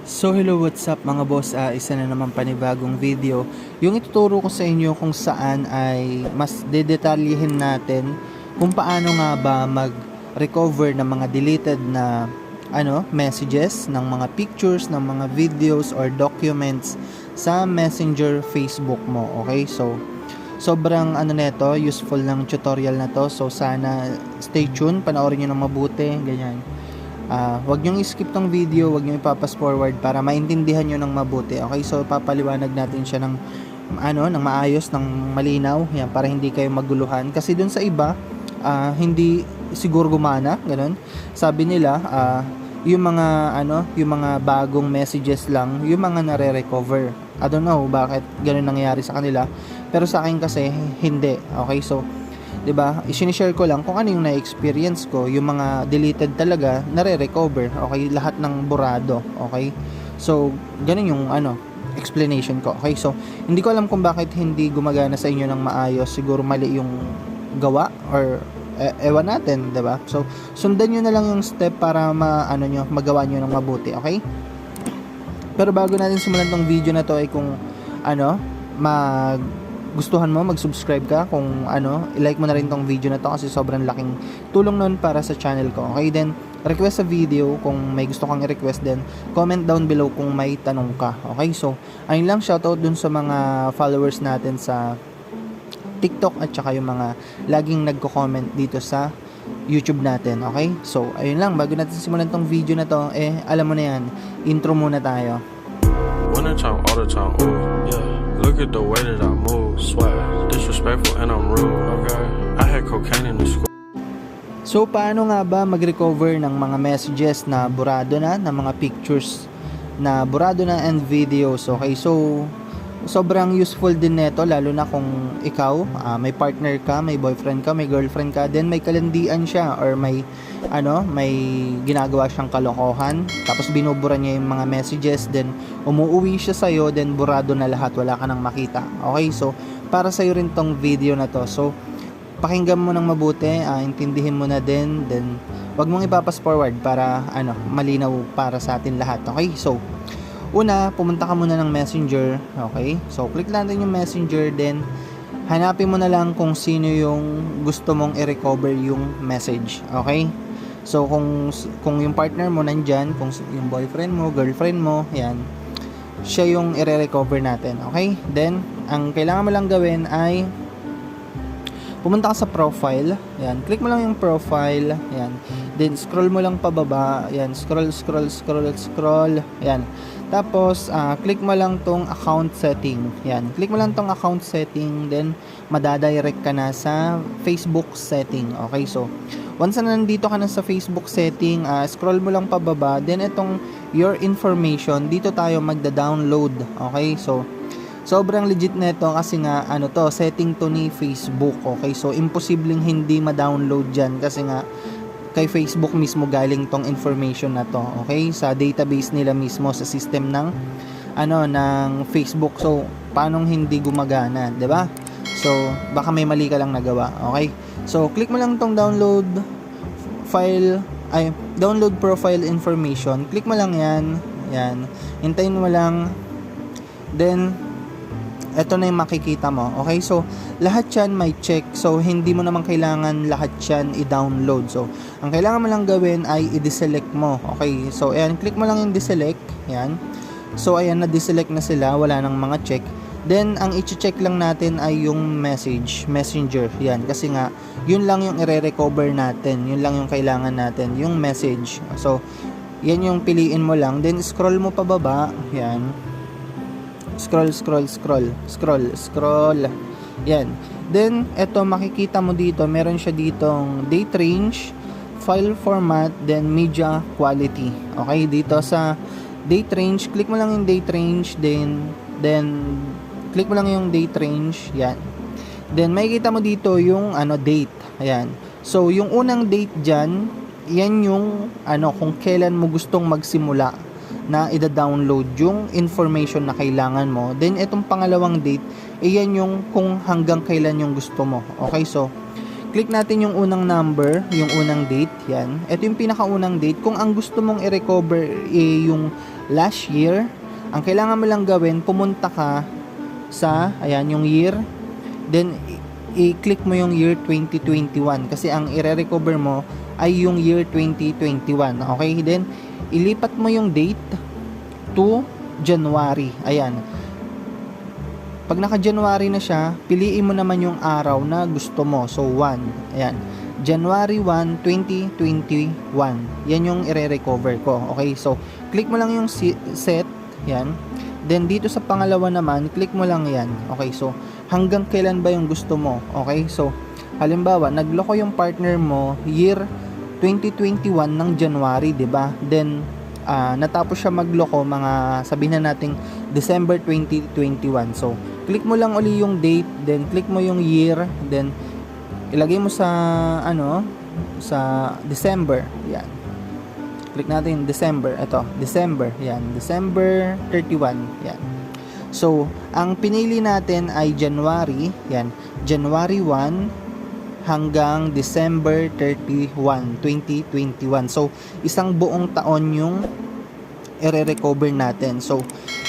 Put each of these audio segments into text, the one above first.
So hello, what's up mga boss? Isa na naman panibagong video. Yung ituturo ko sa inyo kung saan ay mas dedetalyihin natin kung paano nga ba mag-recover ng mga deleted na messages, ng mga pictures, ng mga videos or documents sa Messenger Facebook mo. Okay? So sobrang neto, useful ng tutorial na to. So sana stay tuned, panoorin niyo ng mabuti, ganyan. Wag nyo i-skip tong video, wag nyo ipapas forward para maintindihan nyo ng mabuti. Okay, so papaliwanag natin siya ng ng maayos, ng malinaw, yan, para hindi kayo maguluhan. Kasi dun sa iba, hindi siguro gumana, ganun. Sabi nila, yung mga bagong messages lang, yung mga nare-recover. I don't know bakit ganun nangyayari sa kanila, pero sa akin kasi hindi. Okay, so 'di ba? I-share ko lang kung ano yung na-experience ko, yung mga deleted talaga nare-recover. Okay, lahat ng burado. Okay? So, ganun yung explanation ko. Okay? So, hindi ko alam kung bakit hindi gumagana sa inyo ng maayos. Siguro mali yung gawa or ewan natin, 'di ba? So, sundan niyo na lang yung step para magawa niyo ng mabuti, okay? Pero bago natin simulan tong video na to ay kung gustuhan mo, mag-subscribe ka, kung i-like mo na rin tong video na to kasi sobrang laking tulong nun para sa channel ko. Okay, then request sa video kung may gusto kang i-request, then comment down below kung may tanong ka. Okay, so ayun lang, shoutout dun sa mga followers natin sa TikTok at saka yung mga laging nagko-comment dito sa YouTube natin. Okay, so ayun lang, bago natin simulan tong video na to, alam mo na yan, intro muna tayo. Winter time, all the time, ooh, yeah. Look at the way that I move, swag, disrespectful and I'm rude, okay. I had cocaine in the school. So paano nga ba mag-recover ng mga messages na burado na, ng mga pictures na burado na and videos? Okay, so sobrang useful din nito, lalo na kung ikaw may partner ka, may boyfriend ka, may girlfriend ka, then may kalandian siya or may ginagawa siyang kalokohan, tapos binubura niya yung mga messages, then umuwi siya sa'yo, then burado na lahat, wala ka nang makita. Okay, so para sa'yo rin tong video na to. So pakinggan mo ng mabuti, intindihin mo na din, then wag mong ipapas forward para malinaw para sa atin lahat. Okay, so una, pumunta ka muna ng Messenger. Okay, so click lang din yung Messenger, then hanapin mo na lang kung sino yung gusto mong i-recover yung message. Okay, so kung yung partner mo nandyan, kung yung boyfriend mo, girlfriend mo, yan, siya yung i-recover natin. Okay, then ang kailangan mo lang gawin ay pumunta ka sa profile, yan, click mo lang yung profile, yan, then scroll mo lang pababa, yan, scroll, yan, tapos click mo lang tong account setting, yan, click mo lang tong account setting, then madadirect ka na sa Facebook setting. Okay, so once na nandito ka na sa Facebook setting, scroll mo lang pababa, then itong your information, dito tayo magda-download. Okay, so sobrang legit nito kasi nga setting to ni Facebook. Okay, so imposibleng hindi ma-download dyan kasi nga kay Facebook mismo galing tong information na to. Okay, sa database nila mismo, sa system ng Facebook. So paanong hindi gumagana, 'di ba? So baka may mali ka lang nagawa. Okay, so click mo lang tong download profile information, click mo lang yan, hintayin mo lang, then eto na yung makikita mo. Okay, so lahat yan may check, so hindi mo naman kailangan lahat yan i-download. So ang kailangan mo lang gawin ay i-deselect mo. Okay, so ayan, click mo lang yung deselect, yan. So ayan, na-deselect na sila, wala nang mga check. Then ang i-check lang natin ay yung messenger, yan, kasi nga yun lang yung i-recover natin, yun lang yung kailangan natin, yung message. So yan yung piliin mo lang, then scroll mo pababa, yan, scroll, yan. Then eto, makikita mo dito, meron siya ditong date range, file format, then media quality. Okay, dito sa date range, click mo lang yung date range, then click mo lang yung date range, yan. Then makikita mo dito yung date, ayan. So yung unang date dyan, yan yung kung kailan mo gustong magsimula na ida-download yung information na kailangan mo. Then itong pangalawang date, yan yung kung hanggang kailan yung gusto mo. Okay, so click natin yung unang number, yung unang date, yan. Ito yung pinakaunang date. Kung ang gusto mong i-recover yung last year, ang kailangan mo lang gawin, pumunta ka sa, ayan, yung year, then i-click mo yung year 2021 kasi ang i-recover mo ay yung year 2021. Okay, then ilipat mo yung date to January. Ayan. Pag naka-January na siya, piliin mo naman yung araw na gusto mo. So, 1. Ayan. January 1, 2021. Yan yung i-recover ko. Okay, so, click mo lang yung set. Yan. Then, dito sa pangalawa naman, click mo lang yan. Okay, so, hanggang kailan ba yung gusto mo? Okay, so, halimbawa, nagloko yung partner mo year 2021 ng January, 'di ba? Then natapos siya magloko mga sabihin na nating December 2021. So, click mo lang uli yung date, then click mo yung year, then ilagay mo sa sa December. Yan. Click natin December. Ito, December. Yan, December 31. Yan. So, ang pinili natin ay January. Yan, January 1 hanggang December 31, 2021. So, isang buong taon yung i-recover natin. So,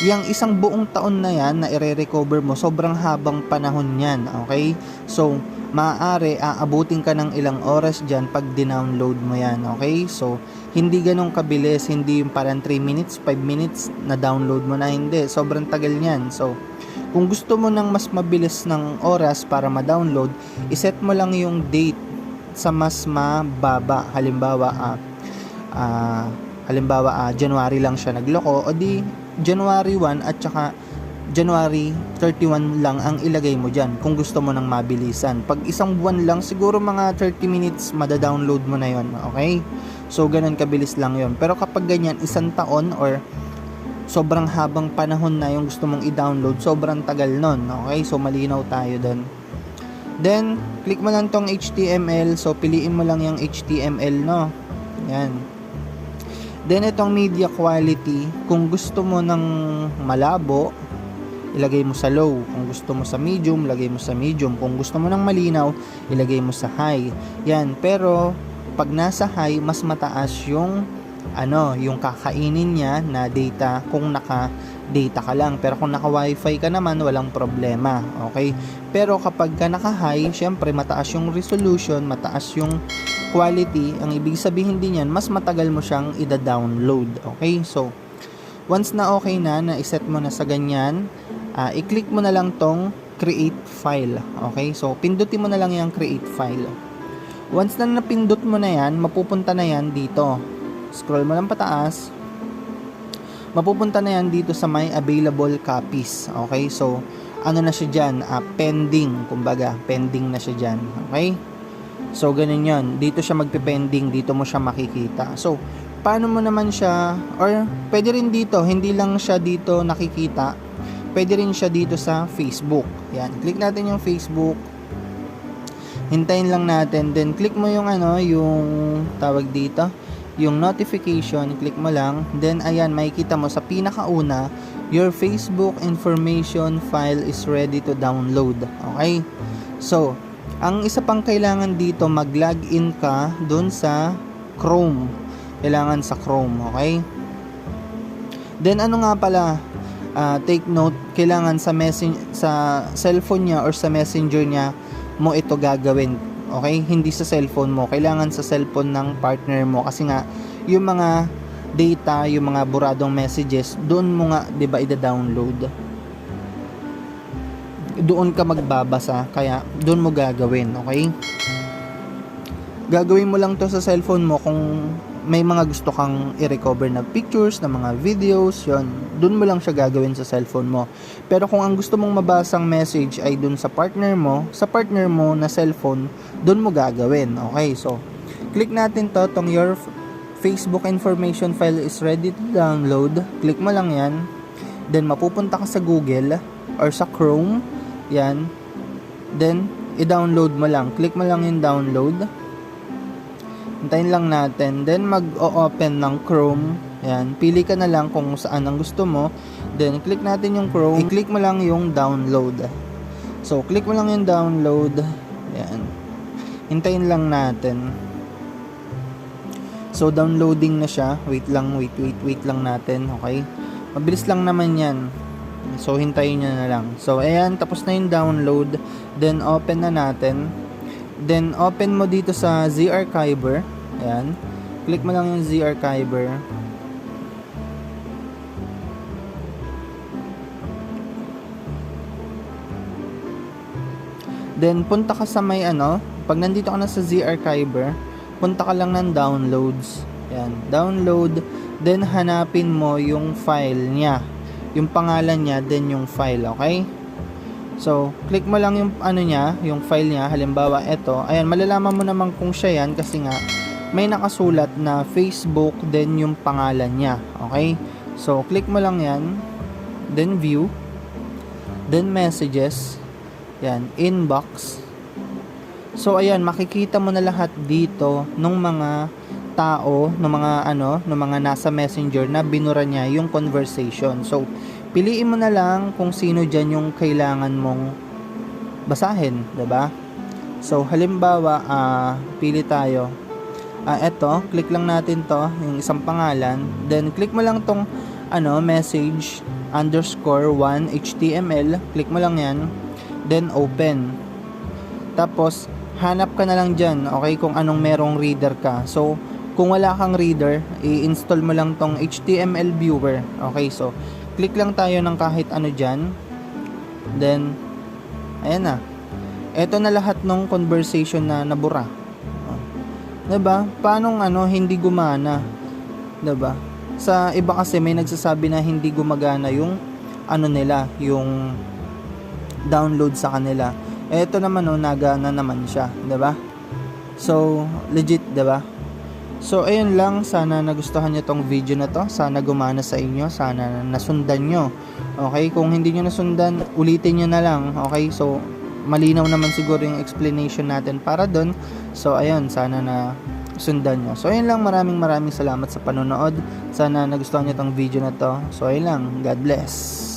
yung isang buong taon na yan na i-recover mo, sobrang habang panahon yan. Okay? So, maaari aabutin ka ng ilang oras dyan pag dinownload mo yan. Okay? So, hindi ganun kabilis. Hindi yung parang 3 minutes, 5 minutes na download mo na. Hindi. Sobrang tagal yan. So, kung gusto mo ng mas mabilis ng oras para ma-download, iset mo lang yung date sa mas mababa. Halimbawa, January lang siya nagloko, o di January 1 at saka January 31 lang ang ilagay mo dyan kung gusto mo ng mabilisan. Pag isang buwan lang, siguro mga 30 minutes mada-download mo na yon. Okay? So, ganun kabilis lang yon. Pero kapag ganyan, isang taon or sobrang habang panahon na yung gusto mong i-download, sobrang tagal nun. Okay? So, malinaw tayo dun. Then, click mo lang tong HTML. So, piliin mo lang yung HTML, no? Yan. Then, itong media quality, kung gusto mo ng malabo, ilagay mo sa low. Kung gusto mo sa medium, ilagay mo sa medium. Kung gusto mo ng malinaw, ilagay mo sa high. Yan. Pero, pag nasa high, mas mataas yung yung kakainin niya na data kung naka-data ka lang. Pero kung naka-wifi ka naman, walang problema. Okay? Pero kapag ka naka-high, syempre mataas yung resolution, mataas yung quality. Ang ibig sabihin din yan, mas matagal mo siyang ida-download. Okay? So, once na okay na iset mo na sa ganyan, i-click mo na lang tong create file. Okay? So, pindutin mo na lang yung create file. Once na napindot mo na yan, mapupunta na yan dito. Scroll mo lang pataas, mapupunta na yan dito sa may available copies. Okay, so ano na siya dyan, pending, kumbaga pending na siya dyan. Okay, so ganun yun, dito siya magpe-pending, dito mo siya makikita. So paano mo naman siya, or pwede rin dito, hindi lang siya dito nakikita, pwede rin siya dito sa Facebook. Yan, click natin yung Facebook, hintayin lang natin, then click mo yung yung tawag dito, yung notification, click mo lang, then ayan, makikita mo sa pinakauna, your Facebook information file is ready to download. Okay? So, ang isa pang kailangan dito, mag-login ka dun sa Chrome. Kailangan sa Chrome, okay? Then ano nga pala, take note, kailangan sa cellphone niya or sa messenger niya mo ito gagawin. Okay? Hindi sa cellphone mo. Kailangan sa cellphone ng partner mo. Kasi nga, yung mga data, yung mga buradong messages, doon mo nga, di ba, ida-download. Doon ka magbabasa. Kaya, doon mo gagawin. Okay? Gagawin mo lang to sa cellphone mo kung may mga gusto kang i-recover na pictures, na mga videos, yon, doon mo lang siya gagawin sa cellphone mo. Pero kung ang gusto mong mabasang message ay doon sa partner mo na cellphone, doon mo gagawin. Okay, so, click natin tong your Facebook information file is ready to download. Click mo lang yan. Then, mapupunta ka sa Google or sa Chrome. Yan. Then, i-download mo lang. Click mo lang yung download. Hintayin lang natin. Then, mag-o-open ng Chrome. Yan. Pili ka na lang kung saan ang gusto mo. Then, click natin yung Chrome. I-click mo lang yung download. So, click mo lang yung download. Yan. hintayin lang natin. So downloading na siya. Wait lang natin. Okay, mabilis lang naman yan. So hintayin nyo na lang. So ayan, tapos na yung download. Then open na natin. Then open mo dito sa Z-Archiver. Ayan, click mo lang yung Z-Archiver. Then punta ka sa may pag nandito ka na sa Z-Archiver, punta ka lang ng downloads. Ayan, download. Then hanapin mo yung file niya, yung pangalan niya, then yung file. Okay, so click mo lang yung niya, yung file niya. Halimbawa ito, ayan, malalaman mo naman kung siya yan kasi nga may nakasulat na Facebook, then yung pangalan niya. Okay, so click mo lang yan, then view, then messages, yan, inbox. So ayan, makikita mo na lahat dito ng mga tao, ng mga nasa Messenger na binura niya yung conversation. So piliin mo na lang kung sino diyan yung kailangan mong basahin, 'di ba? So halimbawa, pili tayo. Eto, click lang natin 'to, yung isang pangalan. Then click mo lang tong message _1 HTML, click mo lang 'yan. Then open. Tapos hanap ka na lang dyan, okay, kung anong merong reader ka. So kung wala kang reader, i-install mo lang tong HTML viewer. Okay, so click lang tayo ng kahit ano dyan. Then ayan na, eto na lahat ng conversation na nabura. Diba? Paanong hindi gumana? Diba? Sa iba kasi may nagsasabi na hindi gumagana yung nila, yung download sa kanila. Eto naman nagana naman siya, 'di ba? So legit, 'di ba? So ayun lang, sana nagustuhan niyo tong video na to, sana gumana sa inyo, sana nasundan niyo. Okay, kung hindi niyo nasundan, ulitin niyo na lang. Okay, so malinaw naman siguro yung explanation natin para doon. So ayun, sana na sundan niyo. So ayun lang, maraming salamat sa panonood. Sana nagustuhan niyo tong video na to. So ayun lang, God bless.